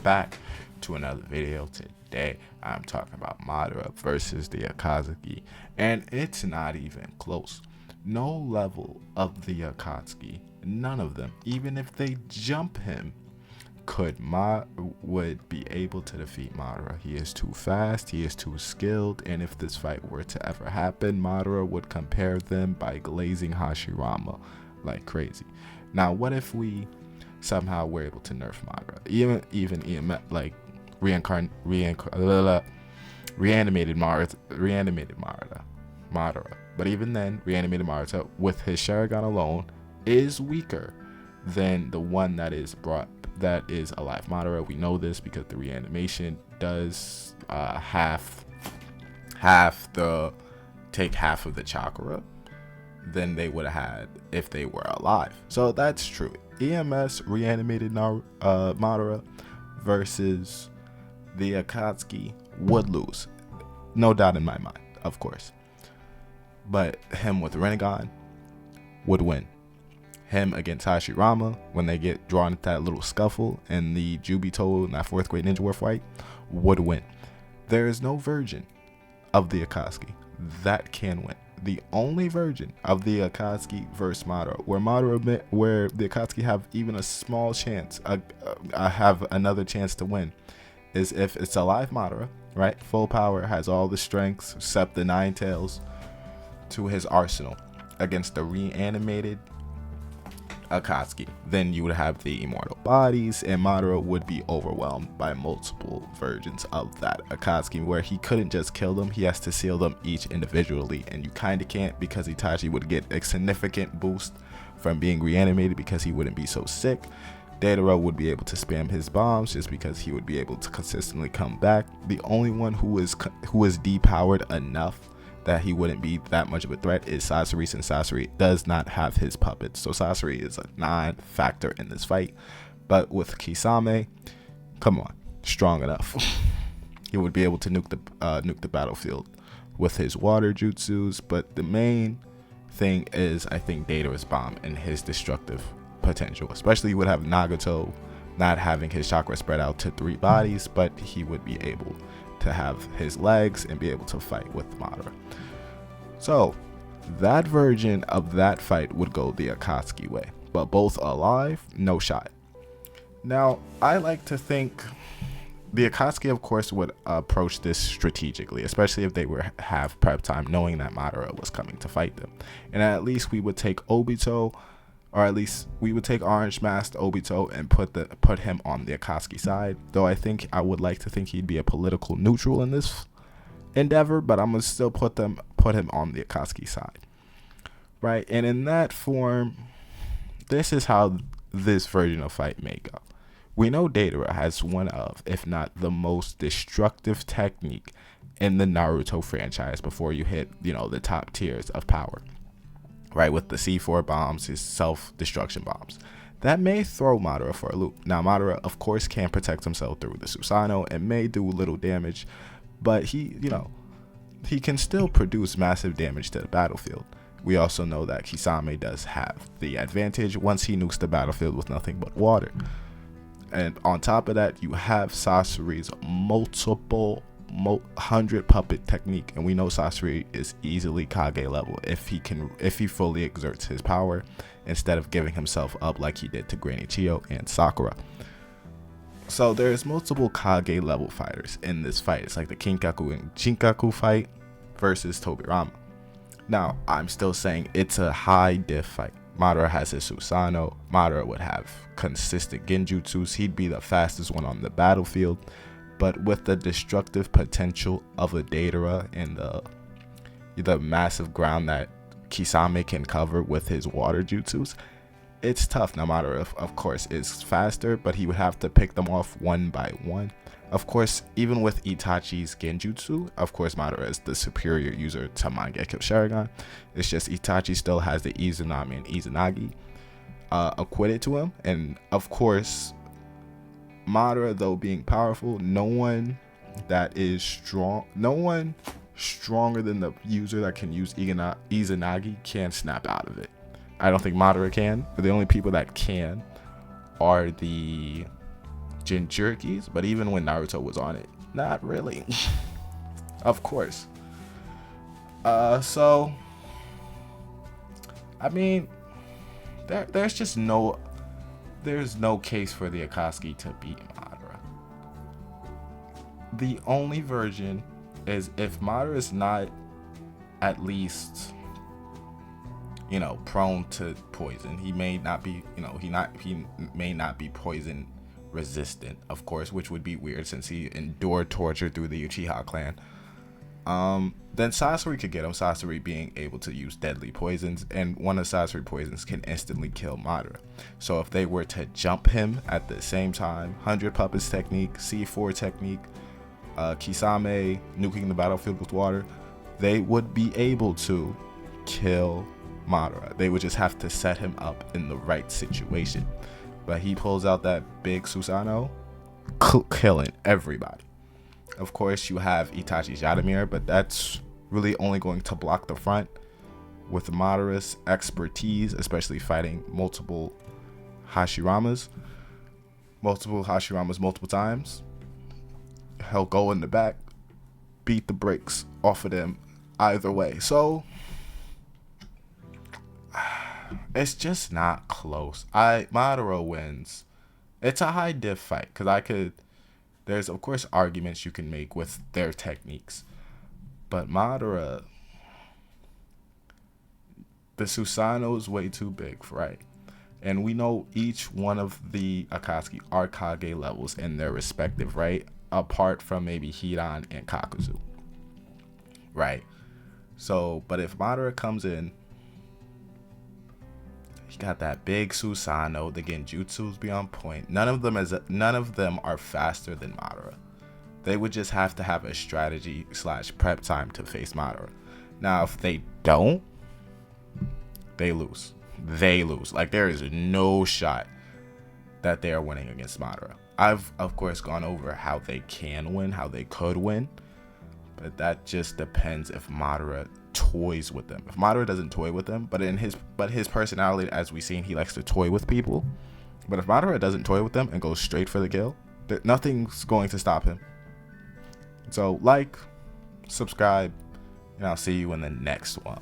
back to another video. Today I'm talking about Madara versus the Akatsuki, and it's not even close. No level of the Akatsuki, none of them, even if they jump him, would be able to defeat Madara. He is too fast, he is too skilled, and if this fight were to ever happen, Madara would compare them by glazing Hashirama like crazy. Now, what if we somehow were able to nerf Madara, even like reanimated Madara. But even then, reanimated Madara with his Sharingan alone is weaker than the one that is alive Madara. We know this because the reanimation does take half of the chakra than they would have had if they were alive. So that's true. EMS reanimated Madara versus the Akatsuki would lose. No doubt in my mind, of course. But him with Rinnegan would win. Him against Hashirama, when they get drawn into that little scuffle in the Jubito in that 4th grade Ninja War fight, would win. There is no version of the Akatsuki that can win. The only version of the Akatsuki versus Madara, where the Akatsuki have even a small chance, have another chance to win, is if it's alive Madara, right? Full power, has all the strengths except the 9 tails to his arsenal, against the reanimated Akatsuki. Then you would have the immortal bodies, and Madara would be overwhelmed by multiple versions of that Akatsuki, where he couldn't just kill them, he has to seal them each individually, and you kind of can't, because Itachi would get a significant boost from being reanimated because he wouldn't be so sick. Deidara would be able to spam his bombs just because he would be able to consistently come back. The only one who is depowered enough that he wouldn't be that much of a threat is Sasori, since Sasori does not have his puppets. So Sasori is a non-factor in this fight. But with Kisame, come on, strong enough. He would be able to nuke the battlefield with his water jutsus. But the main thing is, I think, Deidara's bomb and his destructive potential. Especially, you would have Nagato not having his chakra spread out to 3 bodies, but he would be able to have his legs and be able to fight with Madara. So that version of that fight would go the Akatsuki way, but both alive, no shot. Now, I like to think the Akatsuki, of course, would approach this strategically, especially if they have prep time, knowing that Madara was coming to fight them. And at least we would take Obito, or at least we would take Orange Masked Obito and put him on the Akatsuki side. Though I would like to think he'd be a political neutral in this endeavor, but I'm gonna still put him on the Akatsuki side, right? And in that form, this is how this version of fight may go. We know Deidara has one of, if not the most destructive technique in the Naruto franchise before you hit, the top tiers of power. Right, with the C4 bombs, his self-destruction bombs. That may throw Madara for a loop. Now, Madara, of course, can protect himself through the Susanoo and may do little damage, but he can still produce massive damage to the battlefield. We also know that Kisame does have the advantage once he nukes the battlefield with nothing but water. And on top of that, you have Sasori's multiple 100 puppet technique, and we know Sasori is easily Kage level if he fully exerts his power instead of giving himself up like he did to Granny Chiyo and Sakura. So there's multiple Kage level fighters in this fight. It's like the Kinkaku and Shinkaku fight versus Tobirama. Now, I'm still saying it's a high diff fight. Madara has his Susanoo. Madara would have consistent genjutsus. He'd be the fastest one on the battlefield. But with the destructive potential of a Deidara and the massive ground that Kisame can cover with his water jutsus, it's tough. Now, Madara, of course, is faster, but he would have to pick them off one by one. Of course, even with Itachi's genjutsu, of course, Madara is the superior user to Mangekyo Sharingan. It's just Itachi still has the Izanami and Izanagi acquitted to him. And, of course, Madara, though being powerful, no one stronger than the user that can use Izanagi can snap out of it. I don't think Madara can, but the only people that can are the Jinchurikis, but even when Naruto was on it, not really. Of course. So I mean, there's no case for the Akatsuki to beat Madara. The only version is if Madara is not at least, prone to poison. He may not be, he may not be poison resistant, of course, which would be weird since he endured torture through the Uchiha clan. Then Sasori could get him, Sasori being able to use deadly poisons, and one of Sasori poisons can instantly kill Madara. So if they were to jump him at the same time, 100 Puppets technique, C4 technique, Kisame, nuking the battlefield with water, they would be able to kill Madara. They would just have to set him up in the right situation. But he pulls out that big Susanoo, killing everybody. Of course, you have Itachi Jadamir, but that's really only going to block the front. With Madara's expertise, especially fighting multiple Hashiramas multiple times, he'll go in the back, beat the brakes off of them either way. So it's just not close. Madara wins. It's a high diff fight because there's of course arguments you can make with their techniques, but Madara, the Susanoo is way too big, right? And we know each one of the Akatsuki are Kage levels in their respective, right? Apart from maybe Hidan and Kakuzu, right? So, but if Madara comes in, he got that big Susanoo, the Genjutsus be on point. None of them are faster than Madara. They would just have to have a strategy / prep time to face Madara. Now, if they don't, they lose. Like, there is no shot that they are winning against Madara. I've, of course, gone over how they can win, how they could win, but that just depends if Madara toys with them. If Madara doesn't toy with them, but his personality, as we've seen, he likes to toy with people. But if Madara doesn't toy with them and goes straight for the kill, nothing's going to stop him. So, like, subscribe, and I'll see you in the next one.